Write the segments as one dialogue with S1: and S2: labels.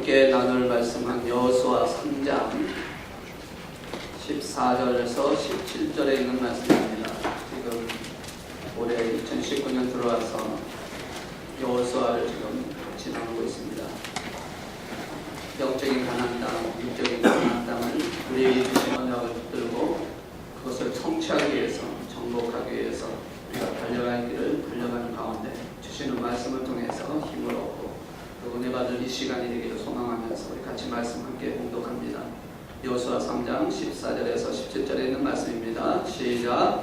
S1: 함께 나눌 말씀은 여호수아 3장 14절에서 17절에 있는 말씀입니다. 지금 올해 2019년 들어와서 여호수아를 지금 지나가고 있습니다. 영적인 가나안 땅, 육적인 가나안 땅을 우리에게 주신 언약을 붙들고 그것을 성취하기 위해서, 정복하기 위해서 우리가 달려갈 길을 달려가는 가운데 주시는 말씀을 통해서 힘을 얻고 또 은혜 받을 이 시간이 되기를 소망하면서 우리 같이 말씀 함께 공독합니다. 여호수아 3장 14절에서 17절에 있는 말씀입니다. 시작.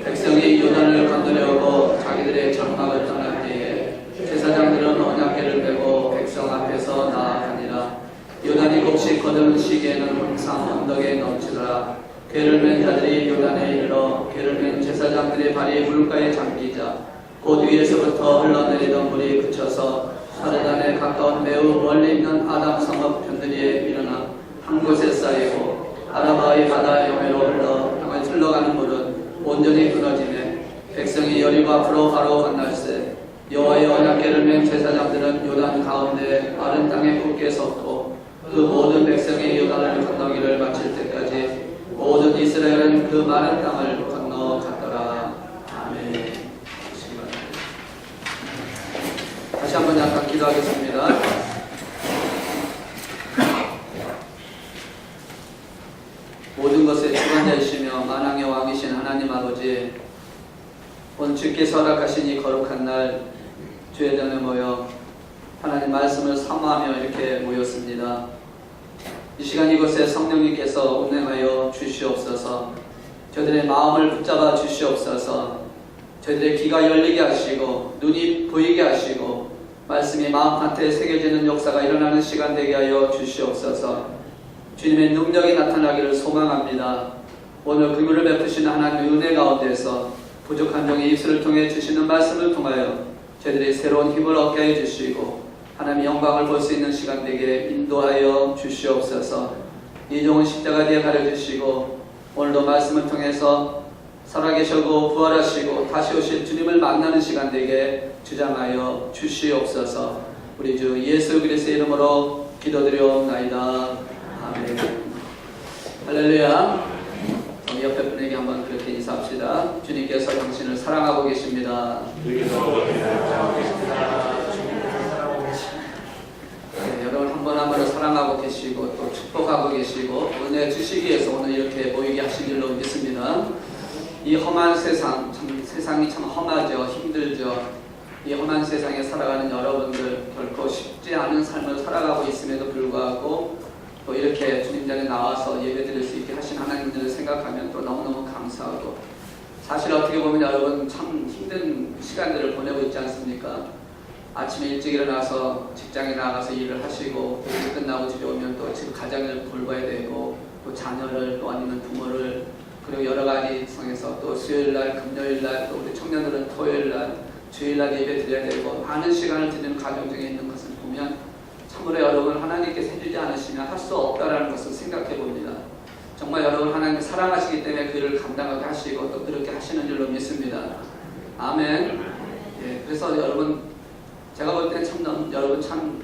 S1: 백성이 요단을 건너려고 자기들의 장막을 떠날 때에 제사장들은 언약궤를 메고 백성 앞에서 나아가니라. 요단이 곱씹 거두는 시기에는 항상 언덕에 넘치더라. 궤를 맨 자들이 요단에 이르러 궤를 맨 제사장들의 발이 물가에 잠기자 곧 위에서부터 흘러내리던 물이 그쳐서 사르단에 가까운 매우 멀리 있는 아담 성읍 변두리에 일어나 한 곳에 쌓이고 아라바의 바다 영해로 흘러가는 물은 온전히 끊어지네. 백성이 여리고 앞으로 바로 건널세. 여호와의 언약궤를 맨 제사장들은 요단 가운데 마른 땅에 굳게 섰고 그 모든 백성이 요단을 건너기를 마칠 때까지 모든 이스라엘은 그 마른 땅을 건너갔더라. 아멘. 다시 한번 약간 기도하겠습니다. 모든 것에 주관자이시며 만왕의 왕이신 하나님 아버지, 오늘 주께서 허락하신 이 거룩한 날 주의 전에 모여 하나님 말씀을 사모하며 이렇게 모였습니다. 이 시간 이곳에 성령님께서 운행하여 주시옵소서. 저들의 마음을 붙잡아 주시옵소서. 저희들의 귀가 열리게 하시고 눈이 보이게 하시고 말씀이 마음밭에 새겨지는 역사가 일어나는 시간 되게 하여 주시옵소서. 주님의 능력이 나타나기를 소망합니다. 오늘 긍휼을 베푸시는 하나님의 은혜 가운데서 부족한 종의 입술을 통해 주시는 말씀을 통하여 저희들이 새로운 힘을 얻게 해주시고 하나님의 영광을 볼 수 있는 시간 되게 인도하여 주시옵소서. 이 종은 십자가 뒤에 가려주시고 오늘도 말씀을 통해서 살아계시고 부활하시고 다시 오실 주님을 만나는 시간 되게 주장하여 주시옵소서. 우리 주 예수 그리스도의 이름으로 기도드리옵나이다. 아멘. 할렐루야. 우리 옆에 분에게 한번 그렇게 인사합시다. 주님께서 당신을 사랑하고 계십니다. 네, 여러분 한 번 한 번을 사랑하고 계시고 또 축복하고 계시고 은혜 주시기 위해서 오늘 이렇게 모이게 하신 줄로 믿습니다. 이 험한 세상, 세상이 참 험하죠. 힘들죠. 이 험한 세상에 살아가는 여러분들 결코 쉽지 않은 삶을 살아가고 있음에도 불구하고 또 이렇게 주님 전에 나와서 예배드릴 수 있게 하신 하나님들을 생각하면 또 너무너무 감사하고, 사실 어떻게 보면 여러분 참 힘든 시간들을 보내고 있지 않습니까? 아침에 일찍 일어나서 직장에 나가서 일을 하시고 일 끝나고 집에 오면 또 집 가정을 돌봐야 되고 또 자녀를 또 아니면 부모를 그리고 여러 가지 상에서 또 수요일날, 금요일날, 또 우리 청년들은 토요일날, 주일날 예배 드려야 되고 많은 시간을 드리는 가정 중에 있는 것을 보면 참으로 여러분 하나님께서 해주지 않으시면 할 수 없다라는 것을 생각해 봅니다. 정말 여러분 하나님 사랑하시기 때문에 그 일을 감당하게 하시고 또 그렇게 하시는 줄로 믿습니다. 아멘. 예, 그래서 여러분 제가 볼 때는 참 여러분 참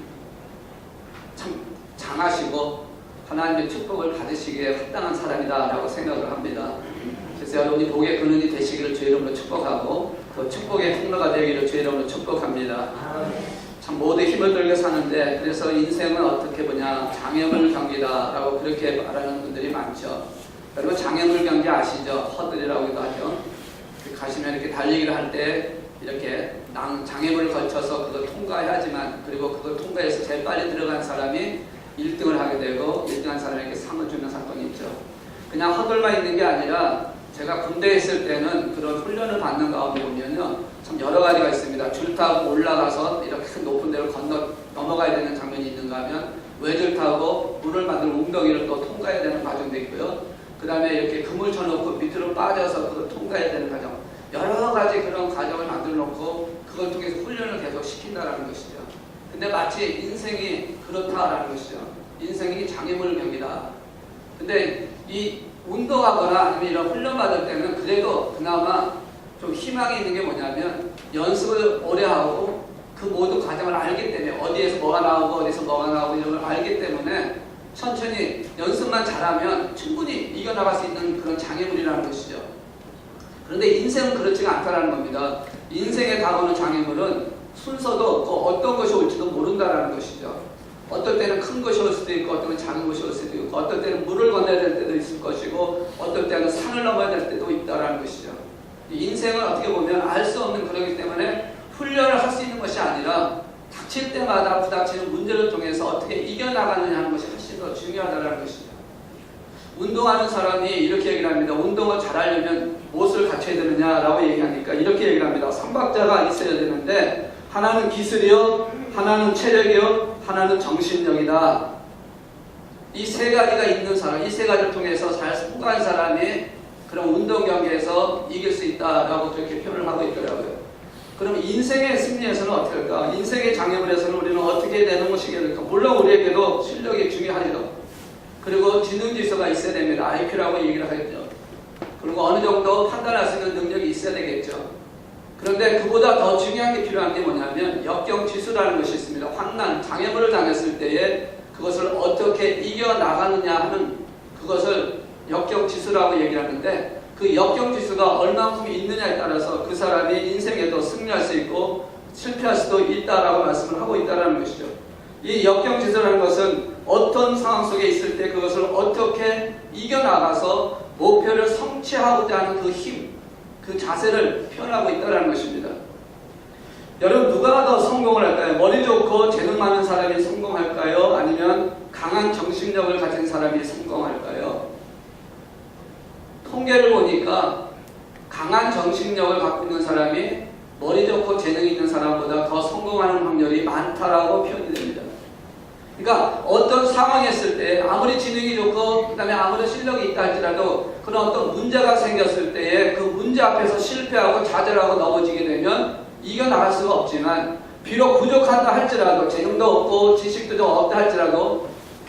S1: 장하시고 하나님의 축복을 받으시기에 합당한 사람이다라고 생각을 합니다. 그래서 여러분이 복의 근원이 되시기를 주의 이름으로 축복하고 또 축복의 통로가 되기를 주의 이름으로 축복합니다. 참 모두 힘을 들게 사는데 그래서 인생은 어떻게 보냐 장애물 경기다라고 그렇게 말하는 분들이 많죠. 여러분 장애물 경기 아시죠? 허들이라고도 하죠. 가시면 이렇게 달리기를 할 때 이렇게 장애물을 거쳐서 그걸 통과해야지만, 그리고 그걸 통과해서 제일 빨리 들어간 사람이 1등을 하게 되고 1등한 사람에게 상을 주는 사건이 있죠. 그냥 허들만 있는 게 아니라 제가 군대에 있을 때는 그런 훈련을 받는 가운데 보면요 참 여러 가지가 있습니다. 줄 타고 올라가서 이렇게 큰 높은 데를 넘어가야 되는 장면이 있는가 하면 외줄 타고 물을 만든 웅덩이를 또 통과해야 되는 과정도 있고요. 그 다음에 이렇게 그물 쳐놓고 밑으로 빠져서 그걸 통과해야 되는 과정, 여러 가지 그런 과정을 만들어 놓고 그걸 통해서 훈련을 계속 시킨다는 것이죠. 근데 마치 인생이 그렇다라는 것이죠. 인생이 장애물 경기다. 근데 이 운동하거나 아니면 이런 훈련 받을 때는 그래도 그나마 좀 희망이 있는 게 뭐냐면 연습을 오래 하고 그 모든 과정을 알기 때문에 어디에서 뭐가 나오고 어디서 뭐가 나오고 이런 걸 알기 때문에 천천히 연습만 잘하면 충분히 이겨나갈 수 있는 그런 장애물이라는 것이죠. 그런데 인생은 그렇지가 않다는 겁니다. 인생에 다가오는 장애물은 순서도 없고 어떤 것이 올지도 모른다는 것이죠. 어떨 때는 큰 것이 올 수도 있고 어떤 때는 작은 것이 올 수도 있고 어떨 때는 물을 건너야 될 때도 있을 것이고 어떨 때는 산을 넘어야 될 때도 있다는 것이죠. 인생은 어떻게 보면 알 수 없는 그러기 때문에 훈련을 할 수 있는 것이 아니라 닥칠 때마다 부닥치는 문제를 통해서 어떻게 이겨나가느냐 하는 것이 훨씬 더 중요하다는 것이죠. 운동하는 사람이 이렇게 얘기를 합니다. 운동을 잘하려면 무엇을 갖춰야 되느냐라고 얘기하니까 이렇게 얘기를 합니다. 3박자가 있어야 되는데 하나는 기술이요, 하나는 체력이요, 하나는 정신력이다. 이 세 가지가 있는 사람, 이 세 가지를 통해서 잘 성공한 사람이 그런 운동 경기에서 이길 수 있다라고 그렇게 표현을 하고 있더라고요. 그럼 인생의 승리에서는 어떻게 할까? 인생의 장애물에서는 우리는 어떻게 되는 것이게 될까? 물론 우리에게도 실력이 중요하죠. 그리고 지능지수가 있어야 됩니다. IQ라고 얘기를 하겠죠. 그리고 어느 정도 판단할 수 있는 능력이 있어야 되겠죠. 그런데 그보다 더 중요한 게 필요한 게 뭐냐면 역경지수라는 것이 있습니다. 환난, 장애물을 당했을 때에 그것을 어떻게 이겨나가느냐 하는 그것을 역경지수라고 얘기를 하는데 그 역경지수가 얼마만큼 있느냐에 따라서 그 사람이 인생에도 승리할 수 있고 실패할 수도 있다라고 말씀을 하고 있다는 것이죠. 이 역경지수라는 것은 어떤 상황 속에 있을 때 그것을 어떻게 이겨나가서 목표를 성취하고자 하는 그 힘, 그 자세를 표현하고 있다는 것입니다. 여러분 누가 더 성공을 할까요? 머리 좋고 재능 많은 사람이 성공할까요? 아니면 강한 정신력을 가진 사람이 성공할까요? 통계를 보니까 강한 정신력을 갖고 있는 사람이 머리 좋고 재능이 있는 사람보다 더 성공하는 확률이 많다라고 표현이 됩니다. 그러니까 어떤 상황에 있을 때 아무리 지능이 좋고 그 다음에 아무리 실력이 있다 할지라도 그런 어떤 문제가 생겼을 때에 그 문제 앞에서 실패하고 좌절하고 넘어지게 되면 이겨나갈 수가 없지만 비록 부족하다 할지라도 재능도 없고 지식도 좀 없다 할지라도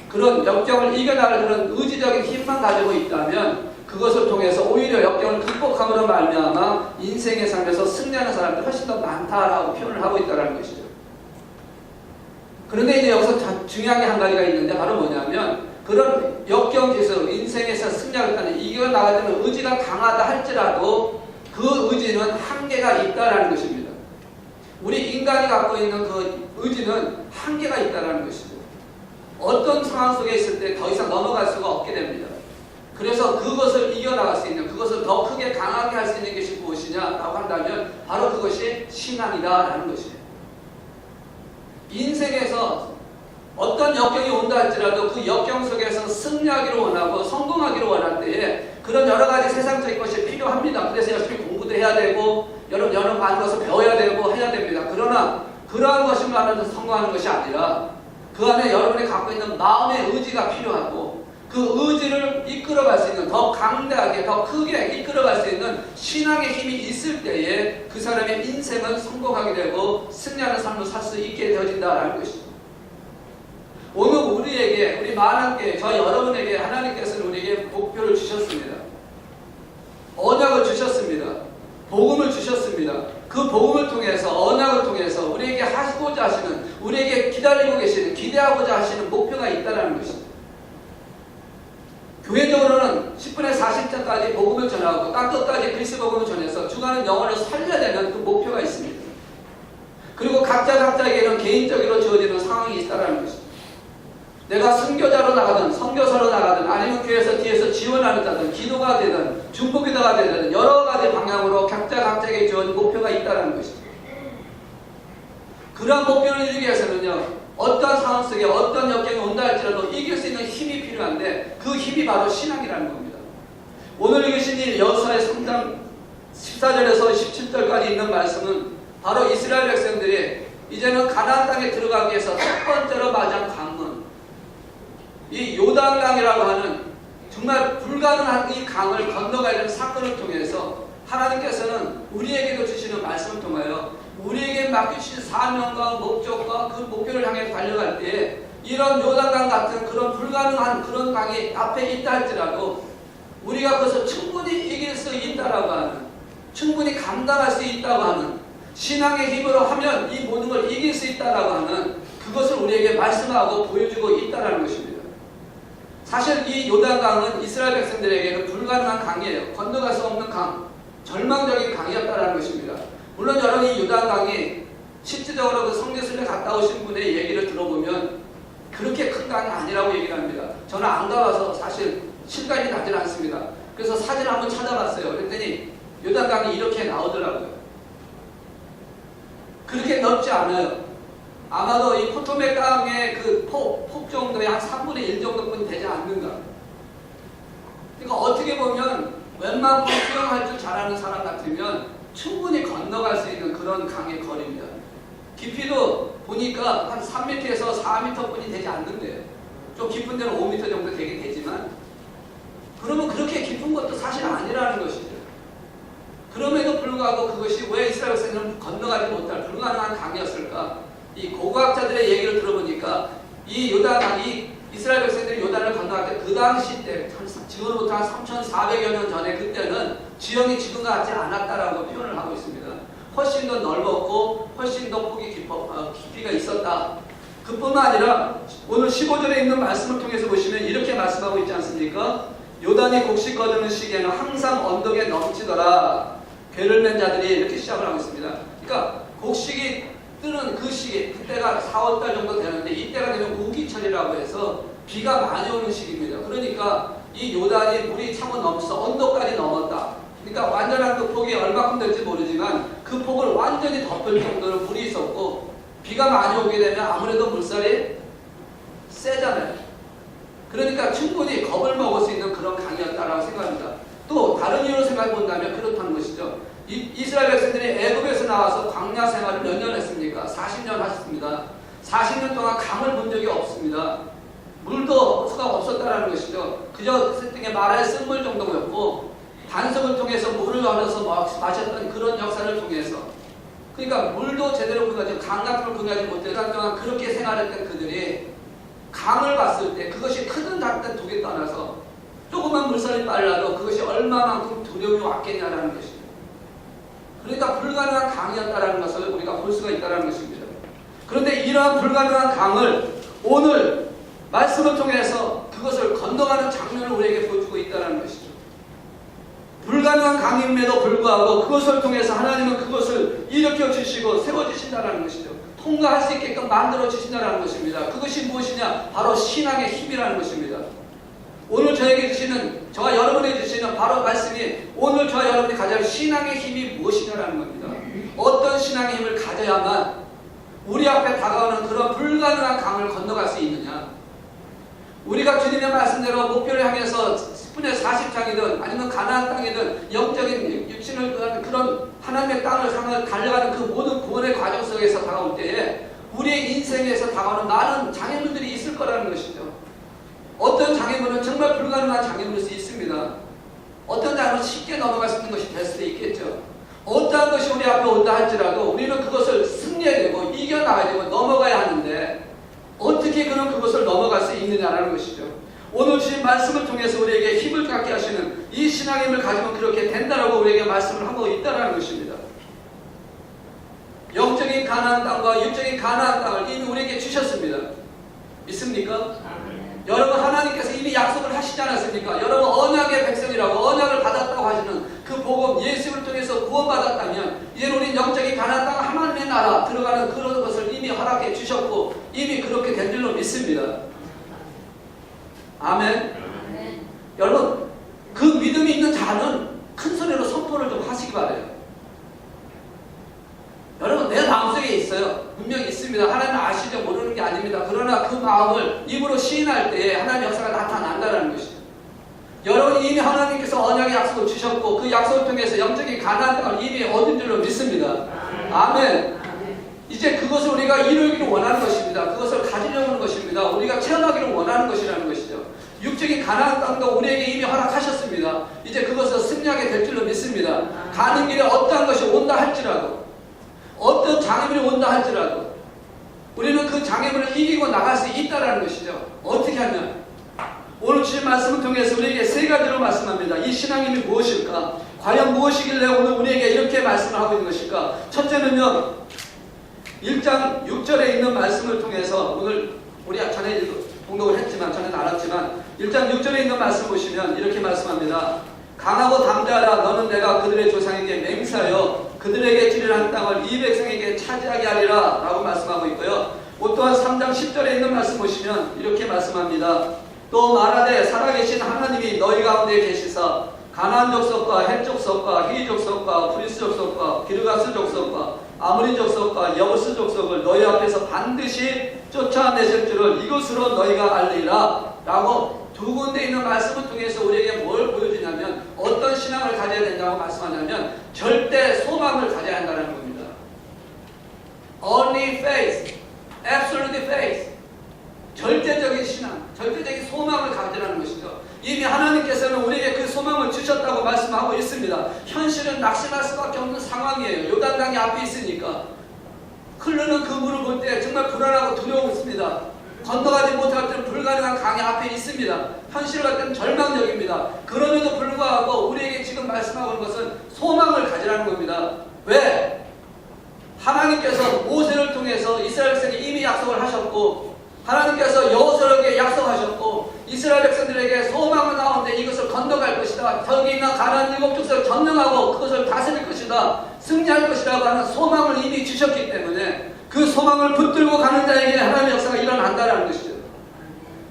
S1: 그런 역경을 이겨나갈 그런 의지적인 힘만 가지고 있다면 그것을 통해서 오히려 역경을 극복함으로 말미암아 인생의 삶에서 승리하는 사람들이 훨씬 더 많다라고 표현을 하고 있다는 것이죠. 그런데 이제 여기서 중요한 게 한 가지가 있는데 바로 뭐냐면 그런 역경지수 인생에서 승리하겠다는 이겨나가려는 의지가 강하다 할지라도 그 의지는 한계가 있다는 것입니다. 우리 인간이 갖고 있는 그 의지는 한계가 있다는 것이죠. 어떤 상황 속에 있을 때 더 이상 넘어갈 수가 없게 됩니다. 그래서 그것을 이겨나갈 수 있는 그것을 더 크게 강하게 할 수 있는 것이 무엇이냐라고 한다면 바로 그것이 신앙이다라는 것이에요. 인생에서 어떤 역경이 온다 할지라도 그 역경 속에서 승리하기를 원하고 성공하기를 원할 때에 그런 여러 가지 세상적인 것이 필요합니다. 그래서 열심히 공부도 해야 되고 여러 많은 것을 배워야 되고 해야 됩니다. 그러나 그러한 것만으로 성공하는 것이 아니라 그 안에 여러분이 갖고 있는 마음의 의지가 필요하고 그 의지를 이끌어갈 수 있는 더 강대하게 더 크게 이끌어갈 수 있는 신앙의 힘이 있을 때에 그 사람의 인생은 성공하게 되고 승리하는 삶을 살 수 있게 되어진다는 것이죠. 오늘 우리에게 우리 만한께 저 여러분에게 하나님께서는 우리에게 목표를 주셨습니다. 언약을 주셨습니다. 복음을 주셨습니다. 그 복음을 통해서 언약을 통해서 우리에게 하시고자 하시는 우리에게 기다리고 계시는 기대하고자 하시는 목표가 있다는 것입니다. 교회적으로는 10분의 40장까지 복음을 전하고 땅끝까지 그리스도 복음을 전해서 주가는 영혼을 살려야 되는 그 목표가 있습니다. 그리고 각자에게는 개인적으로 주어지는 상황이 있다는 것입니다. 내가 선교자로 나가든 선교사로 나가든 아니면 교회에서 뒤에서 지원하는 자든 기도가 되든 중보기도가 되든 여러 가지 방향으로 각자에게 주어진 목표가 있다는 것입니다. 그러한 목표를 이루기 위해서는요. 어떤 상황 속에 어떤 역경이 온다 할지라도 이길 수 있는 힘이 필요한데 그 힘이 바로 신앙이라는 겁니다. 오늘 읽으신 이 여호수아의 3장 14절에서 17절까지 있는 말씀은 바로 이스라엘 백성들이 이제는 가나안 땅에 들어가기 위해서 첫 번째로 맞이한 관문 이 요단강이라고 하는 정말 불가능한 이 강을 건너가야 되는 사건을 통해서 하나님께서는 우리에게도 주시는 말씀을 통하여 우리에게 맡기신 사명과 목적과 그 목표를 향해 달려갈 때 이런 요단강 같은 그런 불가능한 그런 강이 앞에 있다 할지라도 우리가 그것을 충분히 이길 수 있다라고 하는 충분히 감당할 수 있다고 하는 신앙의 힘으로 하면 이 모든 걸 이길 수 있다라고 하는 그것을 우리에게 말씀하고 보여주고 있다는 것입니다. 사실 이 요단강은 이스라엘 백성들에게는 불가능한 강이에요. 건너갈 수 없는 강, 절망적인 강이었다는 것입니다. 물론 여러분 이 요단강이 실질적으로 그 성지순례 갔다 오신 분의 얘기를 들어보면 그렇게 큰 강이 아니라고 얘기를 합니다. 저는 안 가봐서 사실 실감이 나질 않습니다. 그래서 사진을 한번 찾아봤어요. 그랬더니 요단강이 이렇게 나오더라고요. 그렇게 넓지 않아요. 아마도 이 포토맥 강의 그 폭 정도의 한 3분의 1 정도뿐이 되지 않는가. 그러니까 어떻게 보면 웬만큼 수영할 줄 잘하는 사람 같으면 충분히 건너갈 수 있는 그런 강의 거리입니다. 깊이도 보니까 한 3m에서 4m뿐이 되지 않는데요. 좀 깊은 데는 5m 정도 되긴 되지만 그러면 그렇게 깊은 것도 사실 아니라는 것이죠. 그럼에도 불구하고 그것이 왜 이스라엘 백성들은 건너가지 못할 불가능한 강이었을까? 이 고고학자들의 얘기를 들어보니까 이 요단강이 이스라엘 백성들이 요단을 건너갈 때 그 당시 때 지금으로부터 한 3,400여 년 전에 그때는 지형이 지금과 같지 않았다라고 표현을 하고 있습니다. 훨씬 더 넓었고 훨씬 더 폭이 깊이가 있었다. 그뿐만 아니라 오늘 15절에 있는 말씀을 통해서 보시면 이렇게 말씀하고 있지 않습니까? 요단이 곡식 거두는 시기에는 항상 언덕에 넘치더라. 괴를 맨 자들이 이렇게 시작을 하고 있습니다. 그러니까 곡식이 뜨는 그 시기, 그때가 4월달 정도 되는데 이때가 되면 우기철이라고 해서 비가 많이 오는 시기입니다. 그러니까 이 요단이 물이 차고 넘쳐서 언덕까지 넘었다. 그러니까 완전한 그 폭이 얼마큼 될지 모르지만 그 폭을 완전히 덮을 정도로 물이 있었고 비가 많이 오게 되면 아무래도 물살이 세잖아요. 그러니까 충분히 겁을 먹을 수 있는 그런 강이었다라고 생각합니다. 또 다른 이유로 생각해 본다면 그렇다는 것이죠. 이스라엘 백성들이 애굽에서 나와서 광야 생활을 몇 년 했습니까? 40년 하셨습니다. 40년 동안 강을 본 적이 없습니다. 물도 수가 없었다는 것이죠. 그저 등에 마라의 쓴물 정도였고 단석을 통해서 물을 얻어서 마셨던 그런 역사를 통해서 그러니까 물도 제대로 구하지 강 같은 걸 구하지 못해 간 동안 그렇게 생활했던 그들이 강을 봤을 때 그것이 크든 작든 두개 떠나서 조그만 물살이 빨라도 그것이 얼마만큼 두려움이 왔겠냐라는 것이죠. 그러니까 불가능한 강이었다는 것을 우리가 볼 수가 있다는 것입니다. 그런데 이러한 불가능한 강을 오늘 말씀을 통해서 그것을 건너가는 장면을 우리에게 보여주고 있다는 것이죠. 불가능한 강임에도 불구하고 그것을 통해서 하나님은 그것을 일으켜 주시고 세워 주신다는 것이죠. 통과할 수 있게끔 만들어 주신다는 것입니다. 그것이 무엇이냐? 바로 신앙의 힘이라는 것입니다. 오늘 저에게 주시는, 저와 여러분에게 주시는 바로 말씀이 오늘 저와 여러분이 가져야 할 신앙의 힘이 무엇이냐라는 겁니다. 어떤 신앙의 힘을 가져야만 우리 앞에 다가오는 그런 불가능한 강을 건너갈 수 있느냐? 우리가 주님의 말씀대로 목표를 향해서 10분의 40장이든 아니면 가나안 땅이든 영적인 육신을 그런 하나님의 땅을 향해 달려가는 그 모든 구원의 과정 속에서 다가올 때에 우리의 인생에서 다가오는 많은 장애물들이 있을 거라는 것이죠. 어떤 장애물은 정말 불가능한 장애물일 수 있습니다. 어떤 장애물은 쉽게 넘어갈 수 있는 것이 될 수도 있겠죠. 어떠한 것이 우리 앞에 온다 할지라도 우리는 그것을 승리해내고 이겨나가야 되고 넘어가야 하는데 어떻게 그것을 넘어갈 수 있느냐라는 것이죠. 오늘 주신 말씀을 통해서 우리에게 힘을 갖게 하시는 이 신앙의 힘을 가지면 그렇게 된다라고 우리에게 말씀을 하고 있다는 것입니다. 영적인 가나안 땅과 육적인 가나안 땅을 이미 우리에게 주셨습니다. 믿습니까? 여러분 하나님께서 이미 약속을 하시지 않았습니까? 여러분 언약의 백성이라고 언약을 받았다고 하시는 그 복음 예수를 통해서 구원받았다면 이제 우리 영적인 가나안 땅 하나님의 나라 들어가는 그런 것을 이미 허락해 주셨고 이미 그렇게 된 줄로 믿습니다. 아멘. 여러분 그 믿음이 있는 자는 큰 소리로 선포를 좀 하시기 바라요. 여러분 내 마음속에 있어요. 분명히 있습니다. 하나님 아시죠? 모르는 게 아닙니다. 그러나 그 마음을 입으로 시인할 때에 하나님의 역사가 나타난다는 것이죠. 여러분이 이미 하나님께서 언약의 약속을 주셨고 그 약속을 통해서 영적인 가나안 땅을 이미 얻은 줄로 믿습니다. 아멘. 이제 그것을 우리가 이루기를 원하는 것입니다. 그것을 가지려고 하는 것입니다. 우리가 체험하기를 원하는 것이라는 것이죠. 육적인 가나안 땅도 우리에게 이미 허락하셨습니다. 이제 그것을 승리하게 될 줄로 믿습니다. 가는 길에 어떠한 것이 온다 할지라도 어떤 장애물이 온다 할지라도 우리는 그 장애물을 이기고 나갈 수 있다는 것이죠. 어떻게 하면? 오늘 주신 말씀을 통해서 우리에게 세 가지로 말씀합니다. 이 신앙의 힘이 무엇일까? 과연 무엇이길래 오늘 우리에게 이렇게 말씀을 하고 있는 것일까? 첫째는요, 1장 6절에 있는 말씀을 통해서 오늘 우리 전에 봉독을 했지만 전에는 알았지만 1장 6절에 있는 말씀 보시면 이렇게 말씀합니다. 강하고 담대하라. 너는 내가 그들의 조상에게 맹세하여 그들에게 주리라 한 땅을 이 백성에게 차지하게 하리라 라고 말씀하고 있고요. 또한 3장 10절에 있는 말씀 보시면 이렇게 말씀합니다. 또 말하되 살아계신 하나님이 너희 가운데 계시사 가나안 족속과 헷 족속과 히 족속과 브리스 족속과 기르가스 족속과 아모리 족속과 여부스 족속을 너희 앞에서 반드시 쫓아내실 줄을 이것으로 너희가 알리라 라고 두 군데 있는 말씀을 통해서 우리에게 뭘 보여주냐면 어떤 신앙을 가져야 된다고 말씀하냐면 절대 소망을 가져야 한다는 겁니다. Only faith, absolute faith. 절대적인 신앙, 절대적인 소망을 가지라는 것이죠. 이미 하나님께서는 우리에게 그 소망을 주셨다고 말씀하고 있습니다. 현실은 낙심할 수밖에 없는 상황이에요. 요단강이 앞에 있으니까 흐르는 그 물을 볼 때 정말 불안하고 두려웠습니다. 건너가지 못할 때는 불가능한 강이 앞에 있습니다. 현실 같은 절망적입니다. 그럼에도 불구하고 우리에게 지금 말씀하고 있는 것은 소망을 가지라는 겁니다. 왜? 하나님께서 모세를 통해서 이스라엘 백성에게 이미 약속을 하셨고 하나님께서 여호수아에게 약속하셨고 이스라엘 백성들에게 소망을 나오는데 이것을 건너갈 것이다. 저기 있는 가나안 7족속을 점령하고 그것을 다스릴 것이다. 승리할 것이라고 하는 소망을 이미 주셨기 때문에 그 소망을 붙들고 가는 자에게 하나님의 역사가 일어난다는 것이죠.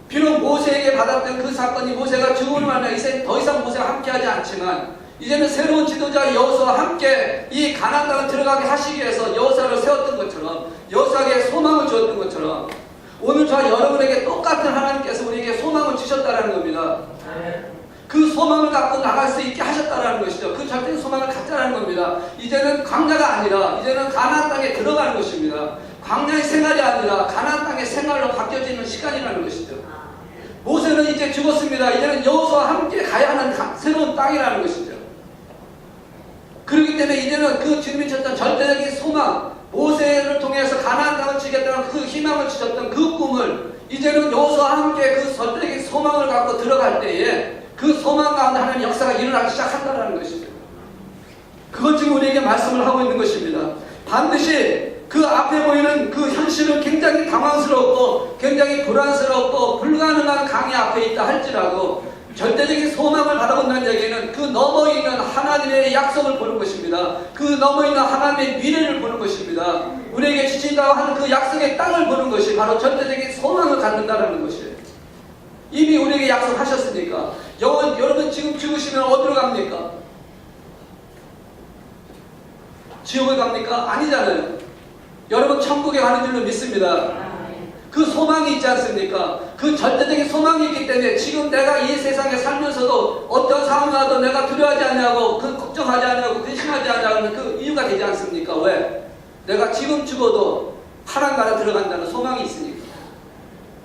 S1: 비록 모세에게 받았던 그 사건이 모세가 죽음을 말하며 이제 더 이상 모세와 함께하지 않지만 이제는 새로운 지도자 여호수아와 함께 이 가나안 땅을 들어가게 하시기 위해서 여호수아를 세웠던 것처럼 여호수아에게 소망을 주었던 것처럼 오늘 저와 여러분에게 똑같은 하나님께서 우리에게 소망을 주셨다는 겁니다. 그 소망을 갖고 나갈 수 있게 하셨다는 것이죠. 그 절대 소망을 갖자라는 겁니다. 이제는 광야가 아니라 이제는 가나안 땅에 들어가는 것입니다. 광야의 생활이 아니라 가나안 땅의 생활로 바뀌어지는 시간이라는 것이죠. 모세는 이제 죽었습니다. 이제는 여호수아와 함께 가야 하는 새로운 땅이라는 것이죠. 그렇기 때문에 이제는 그 주님이 주셨던 절대적인 소망, 모세를 통해서 가나안 땅을 지겠다는 그 희망을 주셨던 그 꿈을 이제는 여호수아와 함께 그 절대적인 소망을 갖고 들어갈 때에 그 소망 가운데 하나님의 역사가 일어나기 시작한다는 것이죠. 그것 지금 우리에게 말씀을 하고 있는 것입니다. 반드시 그 앞에 보이는 그 현실은 굉장히 당황스럽고 굉장히 불안스럽고 불가능한 강이 앞에 있다 할지라도 절대적인 소망을 바라본다는 얘기는 그 너머 있는 하나님의 약속을 보는 것입니다. 그 너머 있는 하나님의 미래를 보는 것입니다. 우리에게 주신다고 하는 그 약속의 땅을 보는 것이 바로 절대적인 소망을 갖는다는 것이에요. 이미 우리에게 약속하셨으니까. 여러분 지금 죽으시면 어디로 갑니까? 지옥에 갑니까? 아니잖아요. 여러분 천국에 가는 줄로 믿습니다. 그 소망이 있지 않습니까? 그 절대적인 소망이 있기 때문에 지금 내가 이 세상에 살면서도 어떤 상황이 와도 내가 두려워하지 않냐고 그 걱정하지 않냐고 근심하지 않냐고 그 이유가 되지 않습니까? 왜? 내가 지금 죽어도 하나님 나라 들어간다는 소망이 있으니까.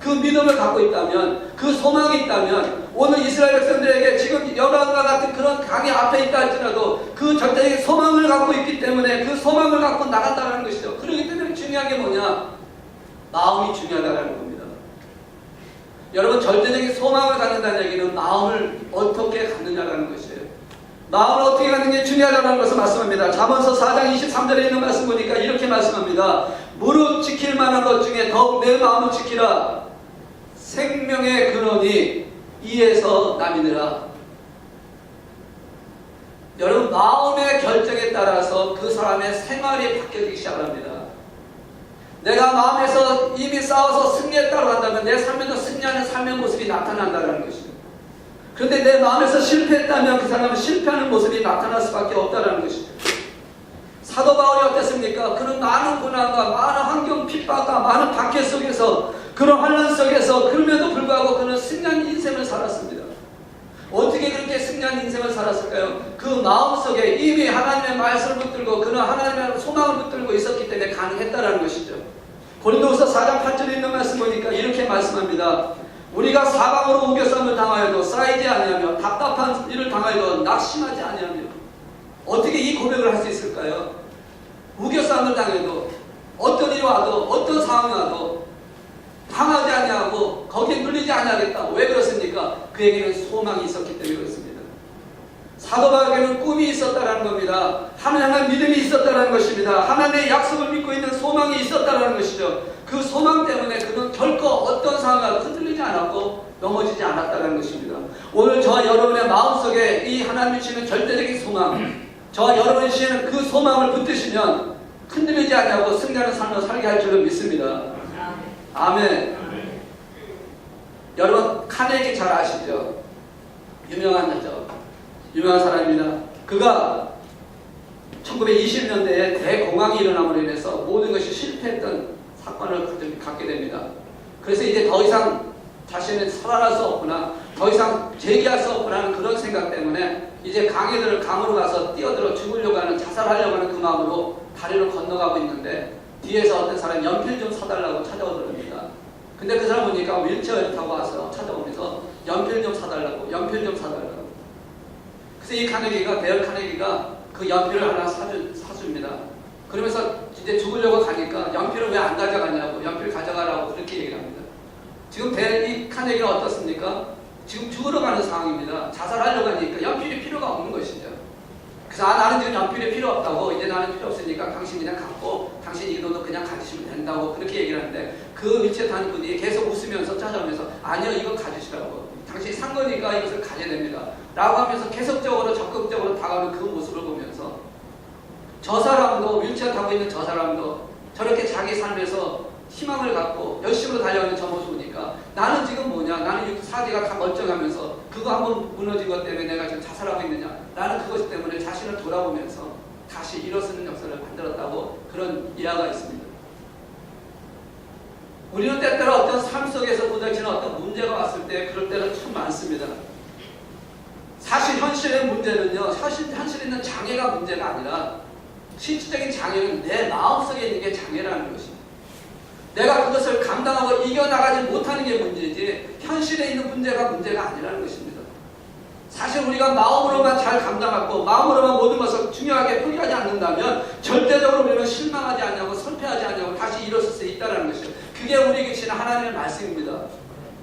S1: 그 믿음을 갖고 있다면, 그 소망이 있다면 오늘 이스라엘 백성들에게 지금 여러분과 같은 그런 강의 앞에 있다 할지라도 그 절대적인 소망을 갖고 있기 때문에 그 소망을 갖고 나간다는 것이죠. 그렇기 때문에 중요한 게 뭐냐? 마음이 중요하다는 겁니다. 여러분 절대적인 소망을 갖는다는 얘기는 마음을 어떻게 갖느냐라는 것이에요. 마음을 어떻게 갖는 게 중요하다는 것을 말씀합니다. 잠언서 4장 23절에 있는 말씀 보니까 이렇게 말씀합니다. 무릇 지킬 만한 것 중에 더욱 내 마음을 지키라. 생명의 근원이 이에서 남이니라. 여러분 마음의 결정에 따라서 그 사람의 생활이 바뀌기 시작합니다. 내가 마음에서 이미 싸워서 승리했다고 한다면 내 삶에서 승리하는 삶의 모습이 나타난다는 것이죠. 그런데 내 마음에서 실패했다면 그 사람은 실패하는 모습이 나타날 수밖에 없다는 것이죠. 사도 바울이 어땠습니까? 그런 많은 고난과 많은 환경 핍박과 많은 박해 속에서 그런 환난 속에서 그럼에도 불구하고 그는 승리한 인생을 살았습니다. 어떻게 그렇게 승리한 인생을 살았을까요? 그 마음속에 이미 하나님의 말씀을 붙들고 그는 하나님의 소망을 붙들고 있었기 때문에 가능했다는 것이죠. 고린도후서 4장 8절에 있는 말씀 보니까 이렇게 말씀합니다. 우리가 사방으로 우겨쌈을 당하여도 쌓이지 아니하며 답답한 일을 당하여도 낙심하지 아니하며. 어떻게 이 고백을 할 수 있을까요? 우겨쌈을 당해도 어떤 일이 와도 어떤 상황이 와도 당하지 아니하고 거기에 눌리지 아니하겠다. 왜 그렇습니까? 그에게는 소망이 있었기 때문에 그렇습니다. 사도 바울에게는 꿈이 있었다는 겁니다. 하나님 향한 믿음이 있었다는 것입니다. 하나님의 약속을 믿고 있는 소망이 있었다는 것이죠. 그 소망 때문에 그는 결코 어떤 상황에도 흔들리지 않았고 넘어지지 않았다는 것입니다. 오늘 저와 여러분의 마음속에 이 하나님이 주시는 절대적인 소망, 저와 여러분이 주시는 그 소망을 붙드시면 흔들리지 않냐고 승리하는 삶을 살게 할 줄을 믿습니다. 아멘. 여러분 카네기 잘 아시죠? 유명한 사람입니다. 그가 1920년대에 대공황이 일어남으로 인해서 모든 것이 실패했던 사건을 갖게 됩니다. 그래서 이제 더 이상 자신은 살아날 수 없구나, 더 이상 재기할 수 없구나 하는 그런 생각 때문에 이제 강으로 가서 뛰어들어 죽으려고 하는, 자살하려고 하는 그 마음으로 다리를 건너가고 있는데 뒤에서 어떤 사람이 연필 좀 사달라고 찾아오더랍니다. 근데 그 사람 보니까 휠체어를 타고 와서 찾아오면서 연필 좀 사달라고. 그래서 이 데얼 카네기가 그 연필을 하나 사줍니다. 그러면서 이제 죽으려고 가니까 연필을 왜 안 가져가냐고, 연필 가져가라고 그렇게 얘기를 합니다. 지금 이 카네기는 어떻습니까? 지금 죽으러 가는 상황입니다. 자살하려고 하니까 연필이 필요가 없는 것이죠. 그래서 나는 지금 연필이 필요 없다고, 이제 나는 필요 없으니까 당신 그냥 갖고 당신 이 돈도 그냥 가지시면 된다고 그렇게 얘기를 하는데 그 위치에 타는 분이 계속 웃으면서 찾아오면서 아니요, 이거 가지시라고. 당신이 산 거니까 이것을 가져야 됩니다. 라고 하면서 계속적으로 적극적으로 다가오는 그 모습을 보면서 저 사람도, 휠체어 타고 있는 저 사람도 저렇게 자기 삶에서 희망을 갖고 열심으로 달려가는 저 모습을 보니까 나는 지금 뭐냐, 나는 사지가 다 멀쩡하면서 그거 한번 무너진 것 때문에 내가 지금 자살하고 있느냐, 나는 그것 때문에 자신을 돌아보면서 다시 일어서는 역사를 만들었다고 그런 일화가 있습니다. 우리는 때때로 어떤 삶 속에서 부딪히는 어떤 문제가 왔을 때 그럴 때는 참 많습니다. 사실 현실의 문제는요, 현실에 있는 장애가 문제가 아니라 실질적인 장애는 내 마음속에 있는 게 장애라는 것입니다. 내가 그것을 감당하고 이겨나가지 못하는 게 문제지 현실에 있는 문제가 아니라는 것입니다. 사실 우리가 마음으로만 잘 감당하고 마음으로만 모든 것을 중요하게 포기하지 않는다면 절대적으로 우리는 실망하지 않냐고, 설패하지 않냐고 다시 일어설 수 있다는 것이죠. 그게 우리에게 주시는 하나님의 말씀입니다.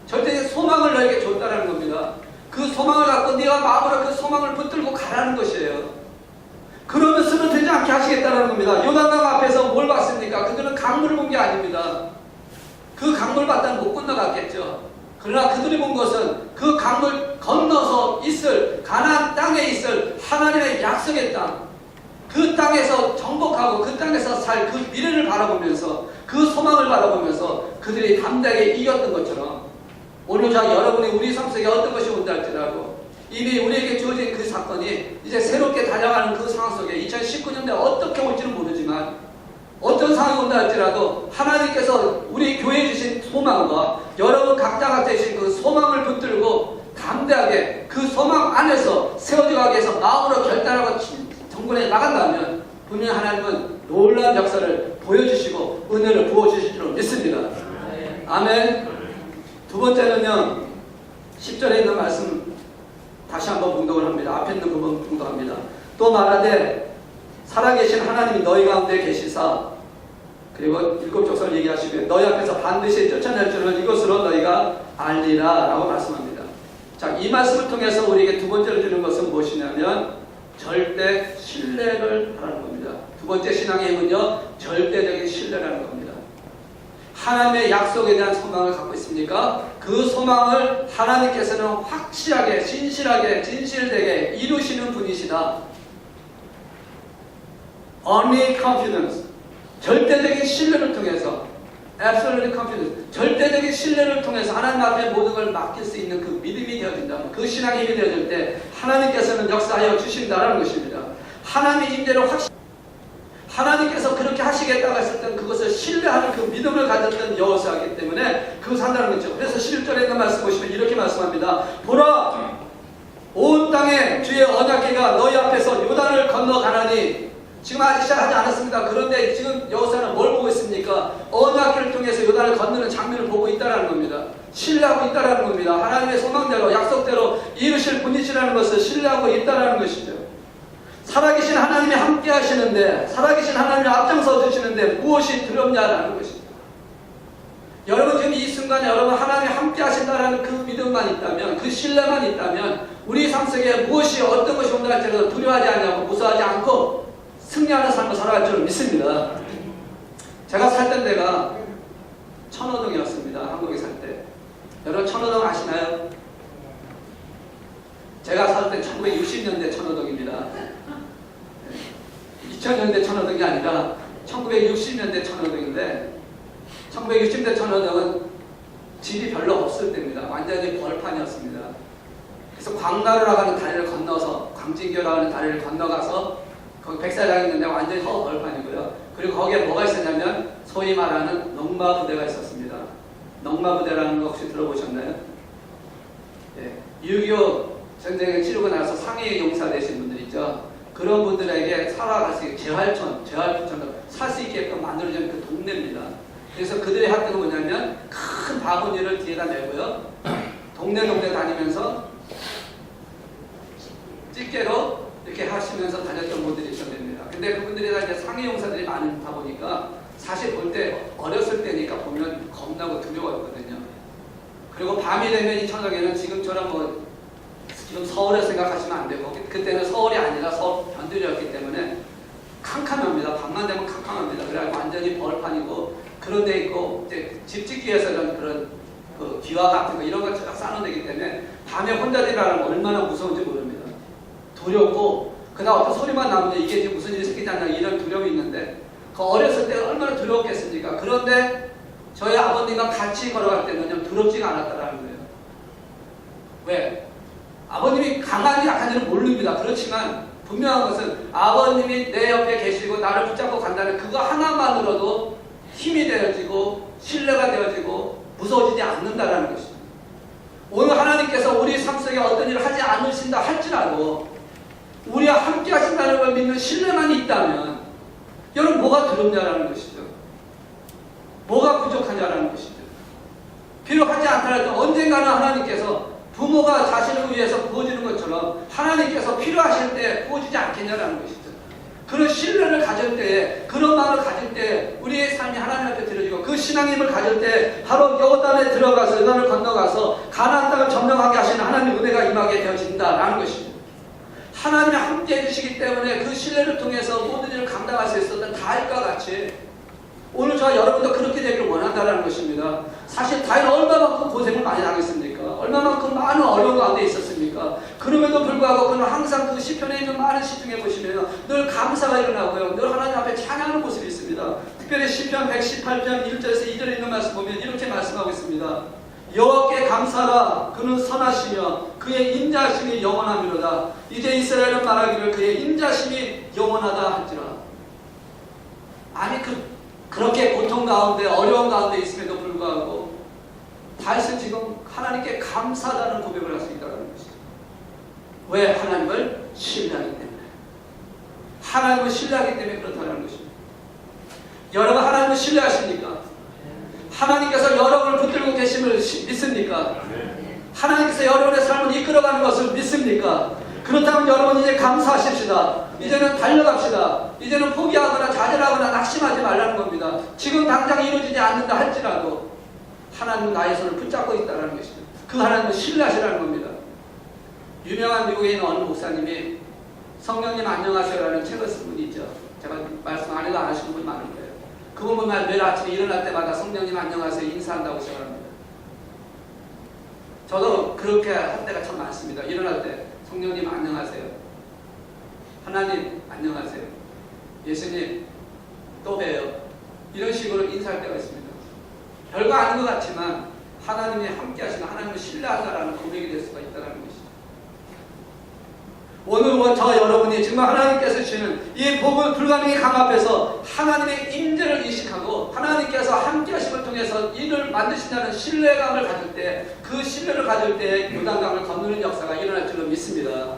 S1: 절대적인 소망을 너에게 줬다는 겁니다. 그 소망을 갖고 네가 마음으로 그 소망을 붙들고 가라는 것이에요. 그러면 쓰러지지 않게 하시겠다는 겁니다. 요단강 앞에서 뭘 봤습니까? 그들은 강물을 본 게 아닙니다. 그 강물 봤다면 못 건너갔겠죠. 그러나 그들이 본 것은 그 강물 건너서 있을 가나안 땅에 있을 하나님의 약속의 땅, 그 땅에서 정복하고 그 땅에서 살 그 미래를 바라보면서 그 소망을 바라보면서 그들이 담대하게 이겼던 것처럼 오늘 여러분이 우리 삶 속에 어떤 것이 온다 할지라도 이미 우리에게 주어진 그 사건이 이제 새롭게 달려가는 그 상황 속에 2019년대 어떻게 올지는 모르지만 어떤 상황이 온다 할지라도 하나님께서 우리 교회에 주신 소망과 여러분 각자가 되신 그 소망을 붙들고 담대하게 그 소망 안에서 세워져 가기 위해서 마음으로 결단하고 정권에 나간다면 분명히 하나님은 놀라운 역사를 보여주시고 은혜를 부어주실 줄 믿습니다. 아멘. 두 번째는요, 10절에 있는 말씀 다시 한번 봉독을 합니다. 앞에 있는 부분 봉독합니다. 또 말하되 살아계신 하나님이 너희 가운데 계시사, 그리고 일곱 족속을 얘기하시고요, 너희 앞에서 반드시 쫓아낼 줄을 이것으로 너희가 알리라 라고 말씀합니다. 자, 이 말씀을 통해서 우리에게 두 번째로 주는 것은 무엇이냐면 절대 신뢰를 하라는 겁니다. 두 번째 신앙의 힘은요, 절대적인 신뢰라는 겁니다. 하나님의 약속에 대한 소망을 갖고 있습니까? 그 소망을 하나님께서는 확실하게, 진실하게, 진실되게 이루시는 분이시다. Only confidence, 절대적인 신뢰를 통해서, absolute confidence, 절대적인 신뢰를 통해서 하나님 앞에 모든 걸 맡길 수 있는 그 믿음이 되어진다면, 그 신앙의 힘이 되어질 때 하나님께서는 역사하여 주신다라는 것입니다. 하나님의 임재를 하나님께서 그렇게 하시겠다고 했을 때는 그것을 신뢰하는 그 믿음을 가졌던 여호수아이기 때문에 그것을 한다는 거죠. 그래서 11절에 있는 말씀 보시면 이렇게 말씀합니다. 보라, 온 땅에 주의 언약궤가 너희 앞에서 요단을 건너가나니, 지금 아직 시작하지 않았습니다. 그런데 지금 여호수아는 뭘 보고 있습니까? 언약궤를 통해서 요단을 건너는 장면을 보고 있다는 겁니다. 신뢰하고 있다는 겁니다. 하나님의 소망대로, 약속대로 이루실 분이시라는 것을 신뢰하고 있다는 것이죠. 살아계신 하나님이 함께 하시는데, 살아계신 하나님이 앞장서 주시는데 무엇이 두렵냐라는 것입니다. 여러분 지금 이 순간에 여러분 하나님이 함께 하신다라는 그 믿음만 있다면, 그 신뢰만 있다면 우리 삶 속에 무엇이 어떤 것이 온다 할지라도 두려워하지 않냐고 무서워하지 않고 승리하는 삶을 살아갈 줄 믿습니다. 제가 살던 데가 천호동이었습니다. 한국에 살 때. 여러분 천호동 아시나요? 제가 살 때 1960년대 천호동입니다. 2000년대 천호동이 아니라 1960년대 천호동인데 1960년대 천호동은 집이 별로 없을 때입니다. 완전히 벌판이었습니다. 그래서 광가루라고 하는 다리를 건너서 광진교라고 하는 다리를 건너가서 거기 백사장이 있는데 완전히 벌판이고요. 그리고 거기에 뭐가 있었냐면 소위 말하는 넝마부대가 있었습니다. 넝마부대라는 거 혹시 들어보셨나요? 예, 6.25 전쟁을 치르고 나서 상해 용사 되신 분들 있죠. 그런 분들에게 살아갈 수 있게 재활포천을 살 수 있게끔 만들어진 그 동네입니다. 그래서 그들의 학교는 뭐냐면 큰 바구니를 뒤에다 내고요. 동네 다니면서 집게로 이렇게 하시면서 다녔던 분들이 있었답니다. 근데 그분들이 다 이제 상해 용사들이 많다 보니까 사실 볼 때 어렸을 때니까 보면 겁나고 두려웠거든요. 그리고 밤이 되면 이 천정에는 지금처럼 뭐 지금 서울에 생각하시면 안 되고 그때는 서울이 아니라 서울 변두리였기 때문에 캄캄합니다. 밤만 되면 캄캄합니다. 그래서 완전히 벌판이고 그런 데 있고 이제 집 짓기 위해서는 그런 그 기와 같은 거 이런 거 쫙 쌓는 데이기 때문에 밤에 혼자 지나가면 얼마나 무서운지 모릅니다. 두렵고 그다음 어떤 소리만 나오면 이게 지금 무슨 일이 생기지 않나 이런 두려움이 있는데 그 어렸을 때 얼마나 두려웠겠습니까? 그런데 저희 아버님과 같이 걸어갈 때는요 두렵지가 않았다라는 거예요. 왜? 아버님이 강한지 약한지는 모릅니다. 그렇지만 분명한 것은 아버님이 내 옆에 계시고 나를 붙잡고 간다는 그거 하나만으로도 힘이 되어지고 신뢰가 되어지고 무서워지지 않는다라는 것입니다. 오늘 하나님께서 우리 삶 속에 어떤 일을 하지 않으신다 할지라도 우리와 함께 하신다는 걸 믿는 신뢰만 있다면 여러분 뭐가 두렵냐라는 것이죠. 뭐가 부족하냐라는 것이죠. 필요하지 않더라도 언젠가는 하나님께서 부모가 자신을 위해서 부어주는 것처럼 하나님께서 필요하실 때 부어주지 않겠냐라는 것이죠. 그런 신뢰를 가질 때, 그런 마음을 가질 때 우리의 삶이 하나님 앞에 드려지고 그 신앙님을 가질 때 바로 요단에 들어가서 요단을 건너가서 가나안 땅을 점령하게 하시는 하나님의 은혜가 임하게 되어진다라는 것입니다. 하나님이 함께 해주시기 때문에 그 신뢰를 통해서 모든 일을 감당할 수 있었던 다윗과 같이 오늘 저와 여러분도 그렇게 되기를 원한다는 것입니다. 사실 다윗은 얼마만큼 고생을 많이 당했습니까? 얼마만큼 많은 어려운 가운데 있었습니까? 그럼에도 불구하고 그는 항상 그 시편에 있는 많은 시 중에 보시면 늘 감사가 일어나고요. 늘 하나님 앞에 찬양하는 모습이 있습니다. 특별히 시편 118편 1절에서 2절에 있는 말씀 보면 이렇게 말씀하고 있습니다. 여호와께 감사하라. 그는 선하시며 그의 인자심이 영원하미로다. 이제 이스라엘은 말하기를 그의 인자심이 영원하다 할지라. 아니 그렇게 고통 가운데 어려운 가운데 있음에도 불구하고 다윗은 지금 하나님께 감사하다는 고백을 할 수 있다는 것이죠. 왜? 하나님을 신뢰하기 때문에. 하나님을 신뢰하기 때문에 그렇다는 것입니다. 여러분 하나님을 신뢰하십니까? 하나님께서 여러분을 붙들고 계심을 믿습니까? 하나님께서 여러분의 삶을 이끌어가는 것을 믿습니까? 그렇다면 여러분 이제 감사하십시다. 이제는 달려갑시다. 이제는 포기하거나 좌절하거나 낙심하지 말라는 겁니다. 지금 당장 이루어지지 않는다 할지라도 하나님은 나의 손을 붙잡고 있다는 것이죠. 그 하나님을 신뢰하시라는 겁니다. 유명한 미국에 있는 어느 목사님이 성령님 안녕하세요라는 책을 쓴 분이 있죠. 제가 말씀 안 해도 안 하시는 분이 많을 거예요. 그분 보면 매일 아침에 일어날 때마다 성령님 안녕하세요 인사한다고 시작합니다. 저도 그렇게 할 때가 참 많습니다. 일어날 때 성령님 안녕하세요. 하나님 안녕하세요. 예수님 또 봬요. 이런 식으로 인사할 때가 있습니다. 별거 아닌 것 같지만 하나님이 함께 하시는 하나님을 신뢰한다라는 고백이 될 수가 있다는 것이죠. 오늘 저 여러분이 정말 하나님께서 주시는 이 복을 불가능의 강 앞에서 하나님의 임재를 인식하고 하나님께서 함께 하심을 통해서 일을 만드신다는 신뢰감을 가질 때 그 신뢰를 가질 때 요단강을 건너는 역사가 일어날 줄로 믿습니다.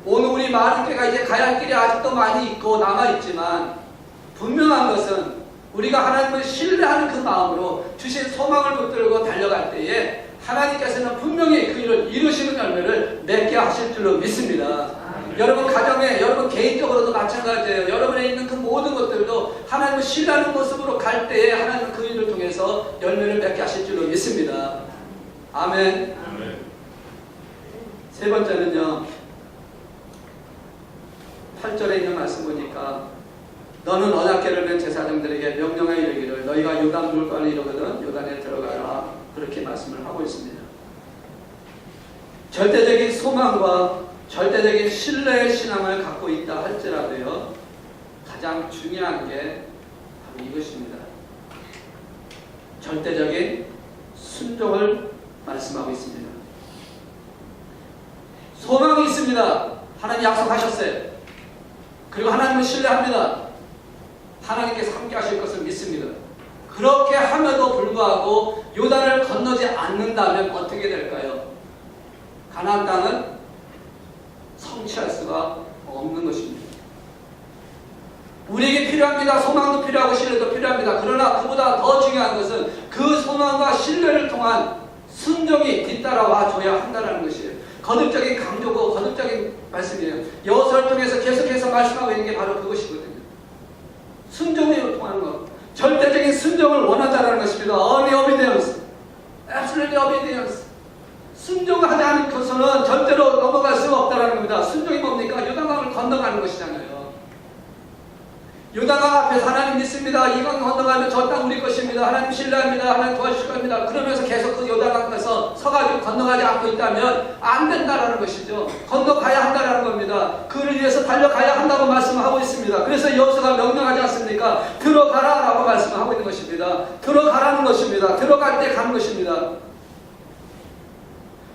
S1: 오늘 우리 많은 교회가 이제 가야 할 길이 아직도 많이 있고 남아있지만 분명한 것은 우리가 하나님을 신뢰하는 그 마음으로 주신 소망을 붙들고 달려갈 때에 하나님께서는 분명히 그 일을 이루시는 열매를 맺게 하실 줄로 믿습니다. 여러분 가정에 여러분 개인적으로도 마찬가지예요. 여러분에 있는 그 모든 것들도 하나님을 신뢰하는 모습으로 갈 때에 하나님은 그 일을 통해서 열매를 맺게 하실 줄로 믿습니다. 아멘. 세 번째는요, 8절에 있는 말씀 보니까 너는 언약궤를 맨 제사장들에게 명령하여 이르기를 너희가 요단 물가를 이르거든 요단에 들어가라, 그렇게 말씀을 하고 있습니다. 절대적인 소망과 절대적인 신뢰의 신앙을 갖고 있다 할지라도요, 가장 중요한 게 바로 이것입니다. 절대적인 순종을 말씀하고 있습니다. 소망이 있습니다. 하나님 약속하셨어요. 그리고 하나님을 신뢰합니다. 하나님께서 함께 하실 것을 믿습니다. 그렇게 함에도 불구하고 요단을 건너지 않는다면 어떻게 될까요? 가나안 땅은 성취할 수가 없는 것입니다. 우리에게 필요합니다. 소망도 필요하고 신뢰도 필요합니다. 그러나 그보다 더 중요한 것은 그 소망과 신뢰를 통한 순종이 뒤따라와 줘야 한다는 것이에요. 거듭적인 강조고 거듭적인 말씀이에요. 여호수아를 통해서 계속해서 말씀하고 있는 게 바로 그것이거든요. 순종으로 통하는 것, 절대적인 순종을 원한다는 것입니다. Only obedience, absolute obedience. 순종하지 않고서는 절대로 넘어갈 수가 없다는 겁니다. 순종이 뭡니까? 요단강을 건너가는 것이잖아요. 요단강 앞에서 하나님 믿습니다. 이 강 건너가면 저 땅 우리 것입니다. 하나님 신뢰합니다. 하나님 도와주실 겁니다. 그러면서 계속 그 요단강에서 서가지고 건너가지 않고 있다면 안 된다라는 것이죠. 건너가야 한다라는 겁니다. 그를 위해서 달려가야 한다고 말씀하고 있습니다. 그래서 여호수아가 명령하지 않습니까? 들어가라라고 말씀하고 있는 것입니다. 들어가라는 것입니다. 들어갈 때 가는 것입니다.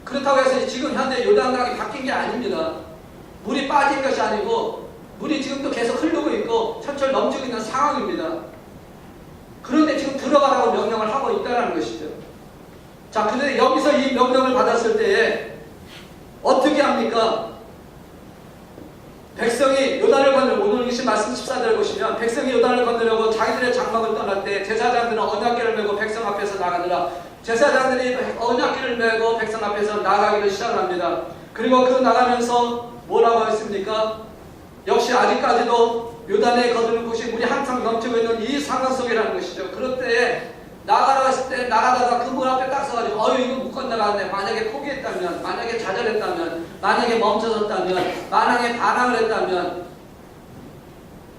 S1: 그렇다고 해서 지금 현재 요단강이 바뀐 게 아닙니다. 물이 빠진 것이 아니고 물이 지금도 계속 흐르고 있고 철철 넘치고 있는 상황입니다. 그런데 지금 들어가라고 명령을 하고 있다는 것이죠. 자, 그런데 여기서 이 명령을 받았을 때에 어떻게 합니까? 백성이 요단을 건너려고, 오늘 이신 말씀 14절을 보시면 백성이 요단을 건너려고 자기들의 장막을 떠날 때 제사장들은 언약궤를 메고 백성 앞에서 나가느라 제사장들이 언약궤를 메고 백성 앞에서 나가기를 시작합니다. 그리고 그 나가면서 뭐라고 했습니까? 역시 아직까지도 요단에 거두는 곳이 물이 항상 넘치고 있는 이 상황 속이라는 것이죠. 그럴 때에 나가라고 했을 때 나가다가 그 문 앞에 딱 서가지고 이거 못 건너가는데 만약에 포기했다면, 만약에 좌절했다면, 만약에 멈춰섰다면, 만약에 반항을 했다면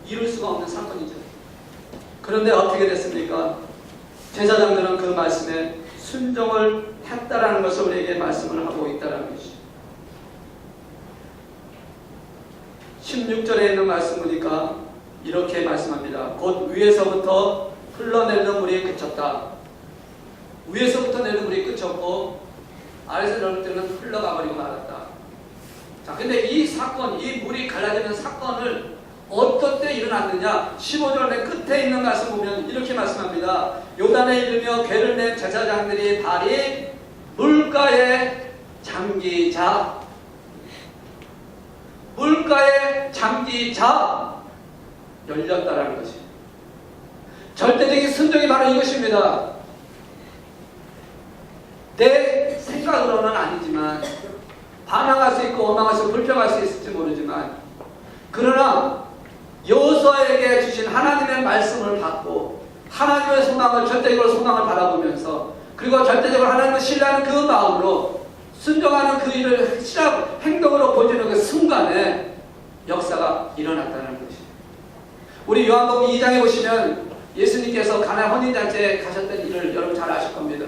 S1: 이룰 수가 없는 사건이죠. 그런데 어떻게 됐습니까? 제사장들은 그 말씀에 순종을 했다라는 것을 우리에게 말씀을 하고 있다는 것이죠. 16절에 있는 말씀 보니까 이렇게 말씀합니다. 곧 위에서부터 흘러내리는 물이 그쳤다. 위에서부터 내리는 물이 그쳤고 아래에서 내릴 때는 흘러가 버리고 말았다. 자, 근데 이 사건, 이 물이 갈라지는 사건을 어떤 때 일어났느냐? 15절 맨 끝에 있는 말씀 보면 이렇게 말씀합니다. 요단에 이르며 궤를 낸 제사장들이 발이 물가에 잠기자. 물가에 잠기자 열렸다라는 것이. 절대적인 순종이 바로 이것입니다. 내 생각으로는 아니지만 반항할 수 있고 원망할 수 있고 불평할 수 있을지 모르지만 그러나 여호수아에게 주신 하나님의 말씀을 받고 하나님의 소망을, 절대적으로 소망을 바라보면서 그리고 절대적으로 하나님을 신뢰하는 그 마음으로 순종하는 그 일을 행동으로 보여주는 그 순간에 역사가 일어났다는 것이죠. 우리 요한복음 2장에 보시면 예수님께서 가나 혼인잔치에 가셨던 일을 여러분 잘 아실 겁니다.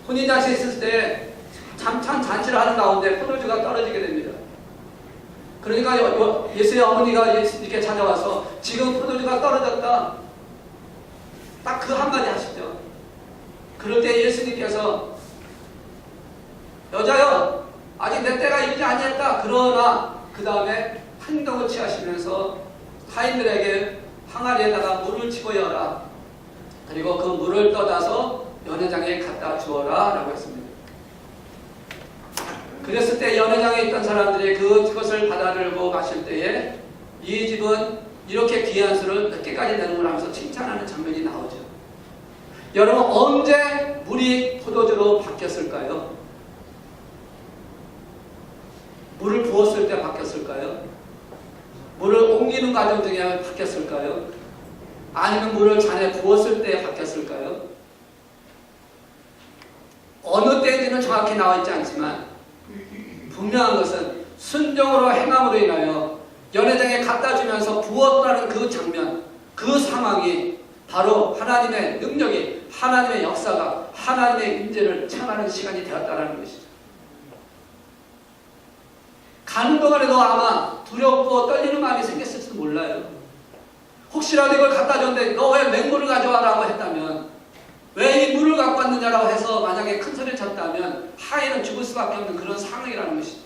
S1: 혼인잔치에 있을 때 잠깐 잔치를 하는 가운데 포도주가 떨어지게 됩니다. 그러니까 예수의 어머니가 예수님께 찾아와서 지금 포도주가 떨어졌다. 딱 그 한마디 하시죠. 그럴 때 예수님께서 여자여 아직 내 때가 이르지 아니했다. 그러나 그 다음에 행동을 취하시면서 타인들에게 항아리에다가 물을 집어여라. 그리고 그 물을 떠다서 연회장에 갖다 주어라 라고 했습니다. 그랬을 때 연회장에 있던 사람들이 그것을 받아들고 마실 때에 이 집은 이렇게 귀한 술을 늦게까지 내는구나 하면서 칭찬하는 장면이 나오죠. 여러분, 언제 물이 포도주로 바뀌었을까요? 물을 부었을 때 바뀌었을까요? 물을 옮기는 과정 중에 바뀌었을까요? 아니면 물을 잔에 부었을 때 바뀌었을까요? 어느 때인지는 정확히 나와 있지 않지만 분명한 것은 순종으로 행함으로 인하여 연회장에 갖다 주면서 부었다는 그 장면, 그 상황이 바로 하나님의 능력이, 하나님의 역사가, 하나님의 임재를 체험하는 시간이 되었다는 것이죠. 가는 동안에도 아마 두렵고 떨리는 마음이 생겼을지도 몰라요. 혹시라도 이걸 갖다 줬는데 너 왜 맹물을 가져와라고 했다면, 왜 이 물을 갖고 왔느냐라고 해서 만약에 큰 소리를 쳤다면 하인은 죽을 수밖에 없는 그런 상황이라는 것이죠.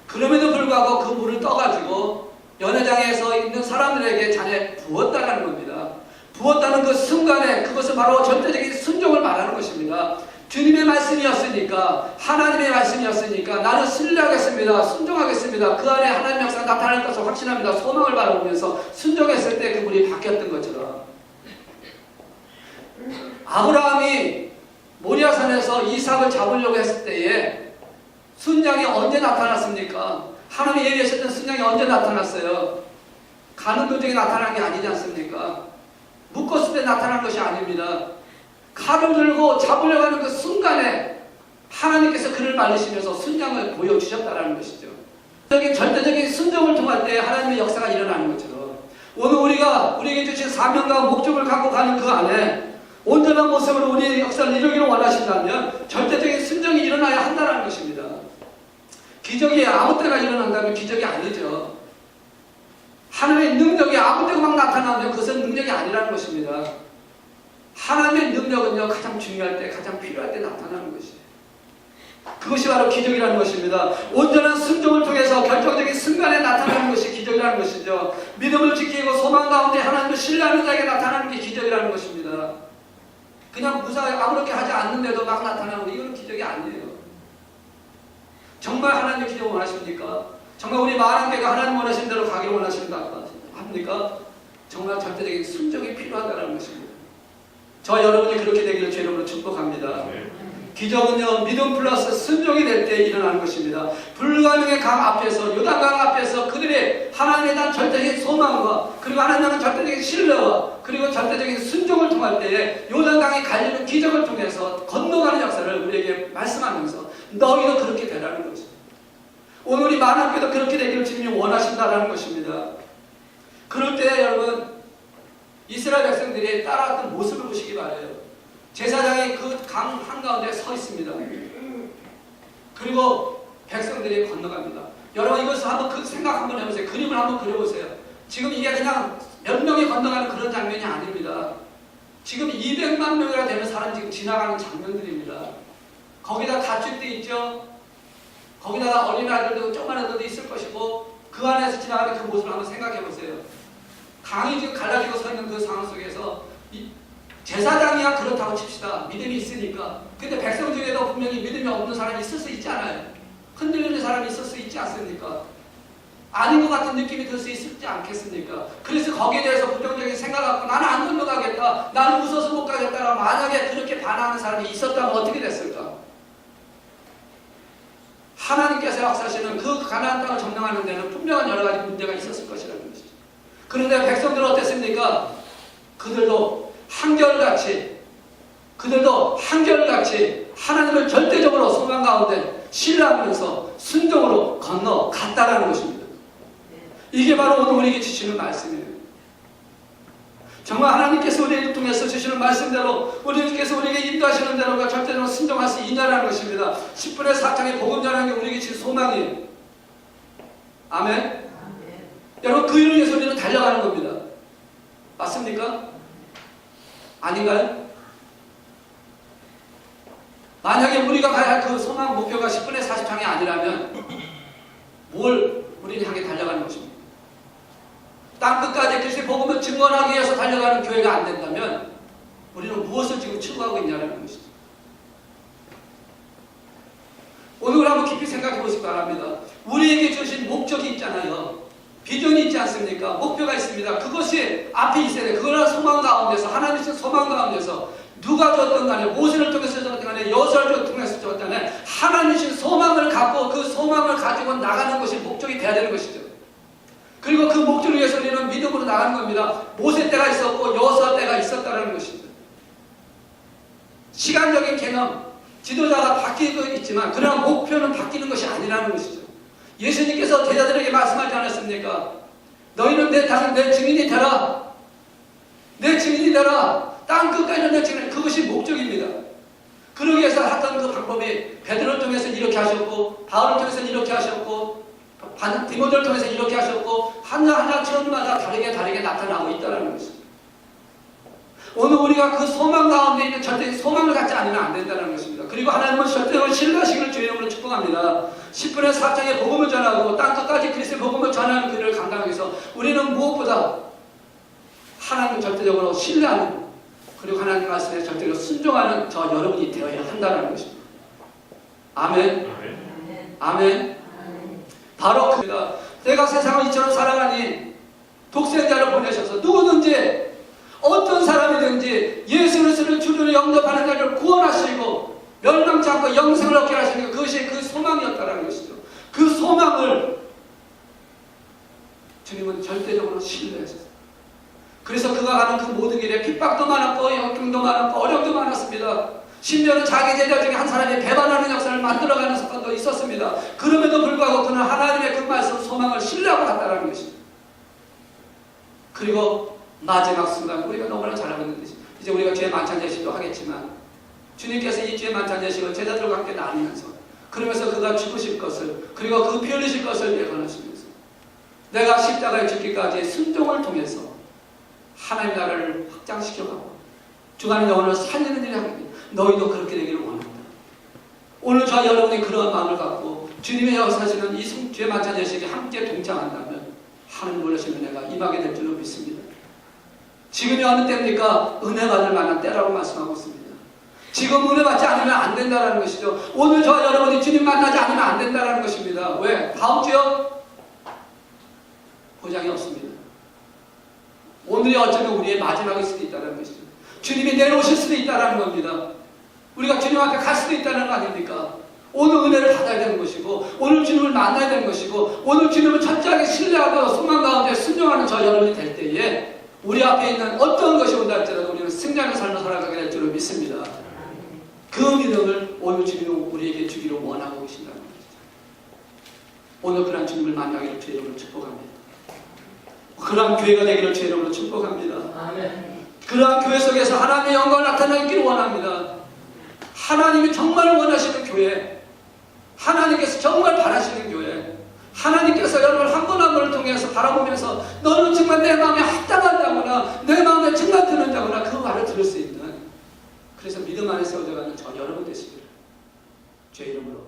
S1: 그럼에도 불구하고 그 물을 떠가지고 연회장에서 있는 사람들에게 잔에 부었다는 겁니다. 부었다는 그 순간에 그것은 바로 절대적인 순종을 말하는 것입니다. 주님의 말씀이었으니까, 하나님의 말씀이었으니까 나는 신뢰하겠습니다. 순종하겠습니다. 그 안에 하나님의 역사가 나타날 것을 확신합니다. 소망을 바라보면서 순종했을 때 그 물이 바뀌었던 것처럼, 아브라함이 모리아산에서 이삭을 잡으려고 했을 때에 순양이 언제 나타났습니까? 하나님이 예비하셨던 순양이 언제 나타났어요? 가는 도중에 나타난 게 아니지 않습니까? 묶었을 때 나타난 것이 아닙니다. 칼을 들고 잡으려고 하는 그 순간에 하나님께서 그를 말리시면서 순양을 보여주셨다는 것이죠. 절대적인 순종을 통할 때 하나님의 역사가 일어나는 것처럼, 오늘 우리에게 주신 사명과 목적을 갖고 가는 그 안에 온전한 모습으로 우리의 역사를 이루기를 원하신다면 절대적인 순종이 일어나야 한다는 것입니다. 기적이 아무 때나 일어난다면 기적이 아니죠. 하나님의 능력이 아무 때나 막 나타나면 그것은 능력이 아니라는 것입니다. 하나님의 능력은요, 가장 중요할 때, 가장 필요할 때 나타나는 것이에요. 그것이 바로 기적이라는 것입니다. 온전한 순종을 통해서 결정적인 순간에 나타나는 것이 기적이라는 것이죠. 믿음을 지키고 소망 가운데 하나님을 신뢰하는 자에게 나타나는 게 기적이라는 것입니다. 그냥 무사히 아무렇게 하지 않는데도 막 나타나는 이건 기적이 아니에요. 정말 하나님 기적을 원하십니까? 정말 우리 많은 교회가 하나님 원하시는 대로 가기를 원하십니까? 정말 절대적인 순종이 필요하다는 것입니다. 저 여러분이 그렇게 되기를 주 이름으로 축복합니다. 기적은요, 믿음 플러스 순종이 될 때 일어나는 것입니다. 불가능의 강 앞에서, 요단강 앞에서 그들의 하나님에 대한 절대적인 소망과, 그리고 하나님에 대한 절대적인 신뢰와, 그리고 절대적인 순종을 통할 때에 요단강이 갈리는 기적을 통해서 건너가는 역사를 우리에게 말씀하면서 너희도 그렇게 되라는 것입니다. 오늘 우리 많은 교회도 그렇게 되기를 주님이 원하신다는 것입니다. 그럴 때 여러분, 이스라엘 백성들이 따라왔던 모습을 보시기 바라요. 제사장이 그 강 한가운데 서 있습니다. 그리고 백성들이 건너갑니다. 여러분, 이것을 한번 생각 한번 해보세요. 그림을 한번 그려보세요. 지금 이게 그냥 몇 명이 건너가는 그런 장면이 아닙니다. 지금 200만 명이나 되는 사람이 지금 지나가는 장면들입니다. 거기다 가축도 있죠. 거기다가 어린아이들도 조그마한 애들도 있을 것이고, 그 안에서 지나가는 그 모습을 한번 생각해 보세요. 강이 지금 갈라지고 서 있는 그 상황 속에서 제사장이야 그렇다고 칩시다. 믿음이 있으니까. 근데 백성 중에도 분명히 믿음이 없는 사람이 있을 수 있지 않아요? 흔들리는 사람이 있을 수 있지 않습니까? 아닌 것 같은 느낌이 들 수 있지 않겠습니까? 그래서 거기에 대해서 부정적인 생각 갖고 나는 안 건너가겠다, 나는 무서워서 못 가겠다라고 만약에 그렇게 반항하는 사람이 있었다면 어떻게 됐을까? 하나님께서 역사하시는 그 가나안 땅을 점령하는 데는 분명한 여러 가지 문제가 있었을 것이라는 것이죠. 그런데 백성들은 어땠습니까? 그들도 한결같이 하나님을 절대적으로 소망 가운데 신뢰하면서 순종으로 건너갔다라는 것입니다. 이게 바로 오늘 우리에게 주시는 말씀이에요. 정말 하나님께서 우리를 통해서 주시는 말씀대로, 우리께서 우리에게 인도하시는 대로가 절대적으로 순종할 수 있냐라는 것입니다. 10분의 4장의 복음 전하는 게 우리에게 주신 소망이에요. 아멘? 여러분, 그 일을 위해서 우리는 달려가는 겁니다. 맞습니까? 아닌가요? 만약에 우리가 가야 할 그 소망 목표가 10분의 40장이 아니라면 뭘 우리는 향해 달려가는 것입니다. 땅끝까지 그리스도의 복음을 증언하기 위해서 달려가는 교회가 안 된다면 우리는 무엇을 지금 추구하고 있냐는 것이죠. 오늘 한번 깊이 생각해 보시기 바랍니다. 우리에게 주신 목적이 있잖아요. 비전이 있지 않습니까? 목표가 있습니다. 그것이 앞에 있어야 돼요. 그걸 소망 가운데서, 하나님의 소망 가운데서 누가 줬던 간에, 모세를 통해서 줬던 간에, 여호수아를 통해서 줬던 간에 하나님의 소망을 갖고 그 소망을 가지고 나가는 것이 목적이 돼야 되는 것이죠. 그리고 그 목적을 위해서 우리는 믿음으로 나가는 겁니다. 모세 때가 있었고 여호수아 때가 있었다는 것입니다. 시간적인 개념, 지도자가 바뀌고 있지만 그러나 목표는 바뀌는 것이 아니라는 것이죠. 예수님께서 제자들에게 말씀하지 않았습니까? 너희는 내 증인이 되라. 내 증인이 되라. 땅 끝까지 내 증인. 그것이 목적입니다. 그러기 위해서 했던 그 방법이 베드로를 통해서 이렇게 하셨고, 바울을 통해서 이렇게 하셨고, 디모데를 통해서 이렇게 하셨고, 하나하나 처음마다 다르게 나타나고 있다는 것입니다. 오늘 우리가 그 소망 가운데 있는 절대 소망을 갖지 않으면 안 된다는 것입니다. 그리고 하나님은 절대로 신뢰하시기를 주의 이름으로 축복합니다. 10분의 4장의 복음을 전하고 땅끝까지 그리스도의 복음을 전하는 그를 감당하기 위해서 우리는 무엇보다 하나님을 절대적으로 신뢰하는, 그리고 하나님 말씀에 절대로 순종하는 저 여러분이 되어야 한다는 것입니다. 아멘. 아멘. 바로 그가 내가 세상을 이처럼 살아가니 독생자를 보내셔서 누구든지 어떤 사람이든지 예수 그리스도를 주로 영접하는 자를 구원하시고 멸망치 않고 영생을 얻게 하시는 그것이 그 소망이었다는 것이죠. 그 소망을 주님은 절대적으로 신뢰하셨어요. 그래서 그가 가는 그 모든 길에 핍박도 많았고 역경도 많았고 어려움도 많았습니다. 심지어는 자기 제자 중에 한 사람이 배반하는 역사를 만들어가는 사건도 있었습니다. 그럼에도 불구하고 그는 하나님의 그 말씀 소망을 신뢰하고 갔다는 것입니다. 그리고 마지막 순간 우리가 너무나 잘 알고 있는 듯이 이제 우리가 주의 만찬 제식도 하겠지만 주님께서 이 주의 만찬 제식을 제자들과 함께 나누면서 그러면서 그가 죽으실 것을 그리고 그 피 흘리실 것을 예언하시면서 내가 십자가에 죽기까지의 순종을 통해서 하나님 나라를 확장시켜가고 주간의 영혼을 살리는 일을 하겠니 너희도 그렇게 되기를 원한다. 오늘 저와 여러분이 그런 마음을 갖고 주님의 역사하시는 이 주의 만찬 제식에 함께 동참한다면 하나님 놀라시는 내가 임하게 될 줄로 믿습니다. 지금이 어느 때입니까? 은혜 받을 만한 때라고 말씀하고 있습니다. 지금 은혜 받지 않으면 안 된다는 것이죠. 오늘 저와 여러분이 주님 만나지 않으면 안 된다는 것입니다. 왜? 다음 주요? 보장이 없습니다. 오늘이 어쩌면 우리의 마지막일 수도 있다는 것이죠. 주님이 내려오실 수도 있다는 겁니다. 우리가 주님 앞에 갈 수도 있다는 거 아닙니까? 오늘 은혜를 받아야 되는 것이고 오늘 주님을 만나야 되는 것이고 오늘 주님을 철저하게 신뢰하고 소망 가운데 순종하는 저 여러분이 될 때에 우리 앞에 있는 어떤 것이 온다 할지라도 우리는 승리하는 삶을 살아가게 될 줄을 믿습니다. 그 믿음을 오늘 주님이 우리에게 주기를 원하고 계신다는 것이죠. 오늘 그런 주님을 만나기를 주의 이름으로 축복합니다. 그러한 교회가 되기를 주의 이름으로 축복합니다. 아멘. 그러한 교회 속에서 하나님의 영광을 나타내기를 원합니다. 하나님이 정말 원하시는 교회, 하나님께서 정말 바라시는 교회, 하나님께서 여러분을 한 분 한 분을 통해서 바라보면서 너는 정말 내 마음에 합당한 자구나, 내 마음에 정말 드는 자구나 그 말을 들을 수 있는, 그래서 믿음 안에 세워져가는 저 여러분 되시기를 주의 이름으로